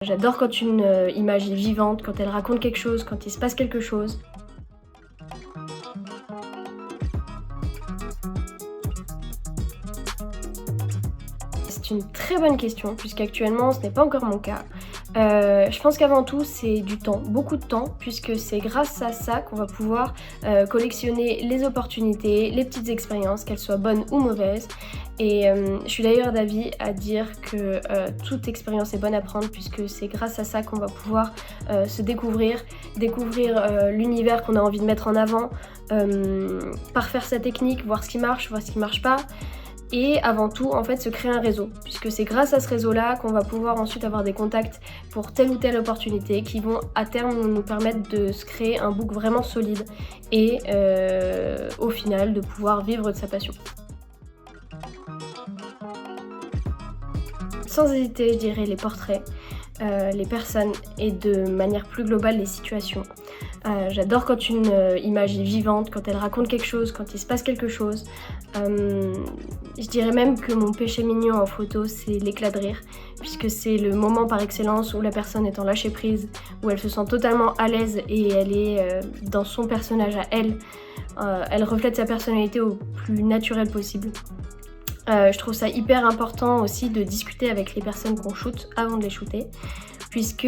J'adore quand une image est vivante, quand elle raconte quelque chose, quand il se passe quelque chose. C'est une très bonne question, puisqu'actuellement ce n'est pas encore mon cas. Je pense qu'avant tout c'est du temps, beaucoup de temps, puisque c'est grâce à ça qu'on va pouvoir collectionner les opportunités, les petites expériences, qu'elles soient bonnes ou mauvaises. Et je suis d'ailleurs d'avis à dire que toute expérience est bonne à prendre, puisque c'est grâce à ça qu'on va pouvoir se découvrir l'univers qu'on a envie de mettre en avant, parfaire sa technique, voir ce qui marche pas. Et avant tout, en fait, se créer un réseau, puisque c'est grâce à ce réseau-là qu'on va pouvoir ensuite avoir des contacts pour telle ou telle opportunité qui vont à terme nous permettre de se créer un book vraiment solide et au final de pouvoir vivre de sa passion. Sans hésiter, je dirais les portraits, les personnes et de manière plus globale les situations. J'adore quand une image est vivante, quand elle raconte quelque chose, quand il se passe quelque chose. Je dirais même que mon péché mignon en photo, c'est l'éclat de rire, puisque c'est le moment par excellence où la personne est en lâcher prise, où elle se sent totalement à l'aise et elle est dans son personnage à elle. Elle reflète sa personnalité au plus naturel possible. Je trouve ça hyper important aussi de discuter avec les personnes qu'on shoot avant de les shooter, puisque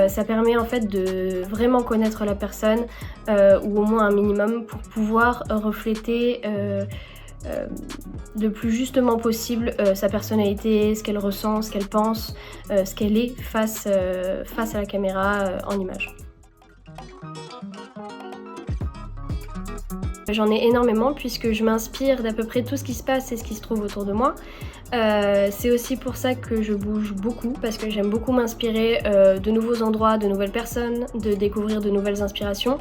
ça permet en fait de vraiment connaître la personne, ou au moins un minimum, pour pouvoir refléter le plus justement possible sa personnalité, ce qu'elle ressent, ce qu'elle pense, ce qu'elle est face à la caméra en image. J'en ai énormément puisque je m'inspire d'à peu près tout ce qui se passe et ce qui se trouve autour de moi. C'est aussi pour ça que je bouge beaucoup, parce que j'aime beaucoup m'inspirer de nouveaux endroits, de nouvelles personnes, de découvrir de nouvelles inspirations.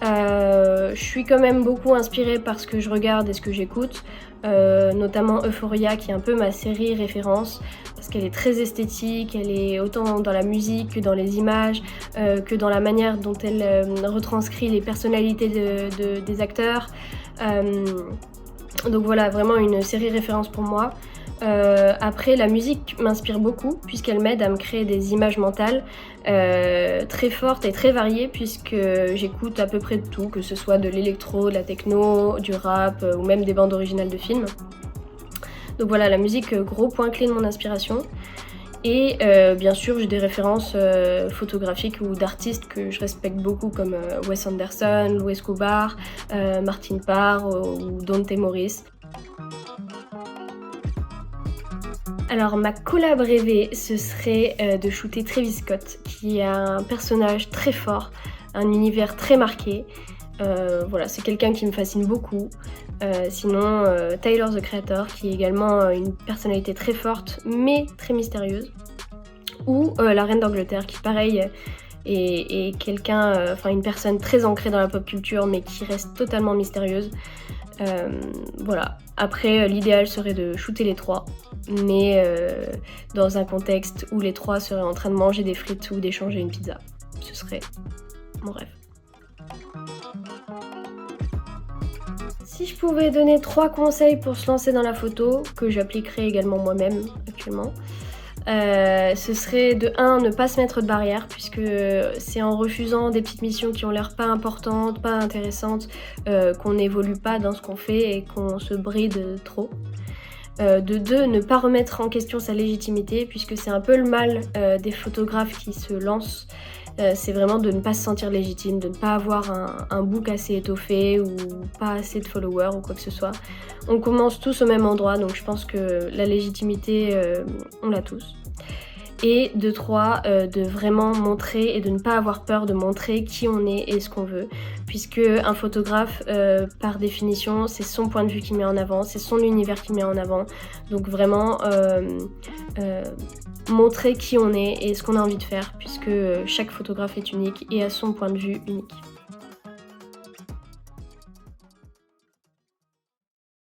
Je suis quand même beaucoup inspirée par ce que je regarde et ce que j'écoute, notamment Euphoria qui est un peu ma série référence, parce qu'elle est très esthétique, elle est autant dans la musique que dans les images, que dans la manière dont elle retranscrit les personnalités des acteurs. Donc voilà, vraiment une série référence pour moi. Après, la musique m'inspire beaucoup puisqu'elle m'aide à me créer des images mentales très fortes et très variées, puisque j'écoute à peu près de tout, que ce soit de l'électro, de la techno, du rap ou même des bandes originales de films. Donc voilà, la musique, gros point clé de mon inspiration. Et bien sûr, j'ai des références photographiques ou d'artistes que je respecte beaucoup, comme Wes Anderson, Louis Kubar, Martin Parr ou Dante Morris. Alors ma collab rêvée, ce serait de shooter Travis Scott, qui a un personnage très fort, un univers très marqué. Voilà, c'est quelqu'un qui me fascine beaucoup. Sinon, Tyler the Creator, qui est également une personnalité très forte, mais très mystérieuse. Ou la reine d'Angleterre, qui pareil est quelqu'un, une personne très ancrée dans la pop culture, mais qui reste totalement mystérieuse. Voilà. Après, l'idéal serait de shooter les trois, mais dans un contexte où les trois seraient en train de manger des frites ou d'échanger une pizza. Ce serait mon rêve. Si je pouvais donner 3 conseils pour se lancer dans la photo, que j'appliquerai également moi-même actuellement, ce serait de 1, ne pas se mettre de barrières, puisque c'est en refusant des petites missions qui ont l'air pas importantes, pas intéressantes, qu'on n'évolue pas dans ce qu'on fait et qu'on se bride trop. De 2, ne pas remettre en question sa légitimité, puisque c'est un peu le mal des photographes qui se lancent. C'est vraiment de ne pas se sentir légitime, de ne pas avoir un book assez étoffé ou pas assez de followers ou quoi que ce soit. On commence tous au même endroit, donc je pense que la légitimité, on l'a tous. Et de 3, de vraiment montrer et de ne pas avoir peur de montrer qui on est et ce qu'on veut, puisque un photographe, par définition, c'est son point de vue qui met en avant, c'est son univers qui met en avant. Donc vraiment montrer qui on est et ce qu'on a envie de faire, puisque chaque photographe est unique et a son point de vue unique.